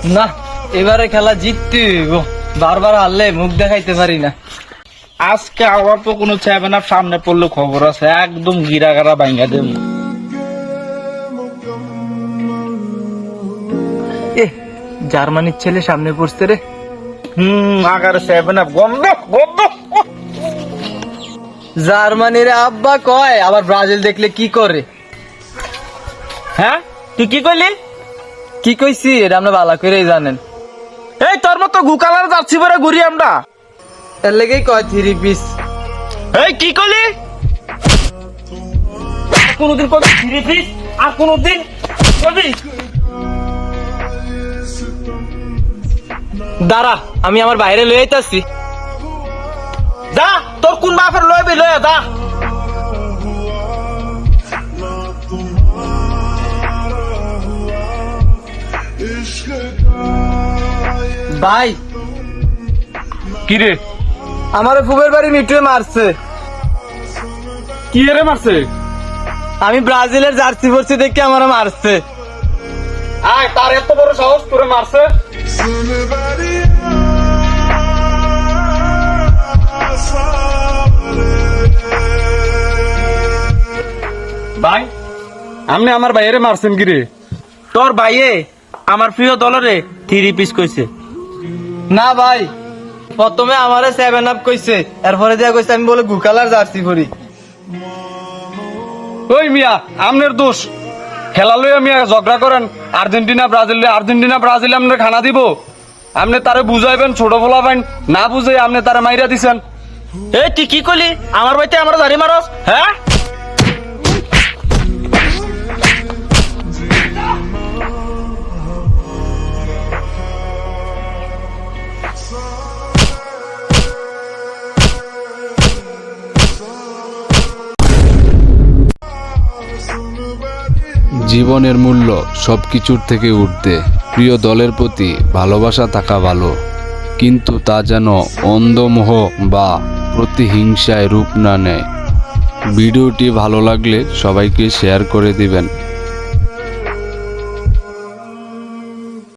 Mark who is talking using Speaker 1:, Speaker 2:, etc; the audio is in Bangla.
Speaker 1: না, এবারে খেলা জিততে হইব। বারবার হারলে মুখ দেখাইতে পারি না।
Speaker 2: আজকে আবার তো কোনো চাইবে না, সামনে পড়লে খবর আছে, একদম গিরাগারা ভাঙ্গা দেব।
Speaker 1: এ জার্মানির ছেলে সামনে পড়ছে রে।
Speaker 2: আগারে চাইবে না, গন্ধ গন্ধ।
Speaker 1: জার্মানির আব্বা কয়, আবার ব্রাজিল দেখলে কি করে?
Speaker 2: হ্যাঁ, তুই কি কইলি?
Speaker 1: কি কইছি এটা আমরা ভালো করেই জানেন।
Speaker 2: এই তোর মতো গুকালার যাচ্ছি পরে ঘুরি আমরা।
Speaker 1: এর লেগেই কয় 3 পিস।
Speaker 2: এই কি কইলি? কোনদিন কবি 3 পিস আর কোনদিন কবি।
Speaker 1: দাঁড়া, আমি আমার বাইরে লই আইতাছি।
Speaker 2: যা, তোর কোন বাপের লইবি লয়ে যা।
Speaker 1: ভাই,
Speaker 2: কি রে?
Speaker 1: আমার ফুবের বাড়ি মিটুয়ে মারছে।
Speaker 2: কি রে মারছে?
Speaker 1: আমি ব্রাজিলের জার্সি পরছি দেখে আমার মারছে।
Speaker 2: আয়, তার এত বড় সাহস, তোরে মারছে? ভাই, আপনি আমার ভাইয়েরে মারছেন কি রে?
Speaker 1: তোর ভাইয়ে আমার প্রিয় দলরে 3 পিস কইছে। না ভাই, প্রথমে আমারে 7 আপ কইছে, এরপরে দিয়া কইছে আমি বলে গুকালার জার্সি পরি।
Speaker 2: ওই মিয়া, আমনের দোষ। খেলা লইয়া মিয়া ঝগড়া করেন। আর্জেন্টিনা ব্রাজিল আপনার খানা দিব। আপনি তারে বুঝাইবেন, ছোট ফোলা পাইন না বুঝে আপনি তারে মাইরা দিছেন।
Speaker 1: এই তুই কি করলি? আমার বাড়িতে আমার দাড়ি মারস? হ্যাঁ,
Speaker 3: জীবনের মূল্য সবকিছুর থেকে ঊর্ধ্বে। প্রিয় দলের প্রতি ভালোবাসা থাকা ভালো, কিন্তু তা যেন অন্ধমোহ বা প্রতিহিংসায় রূপ না নেয়। ভিডিওটি ভালো লাগলে সবাইকে শেয়ার করে দিবেন।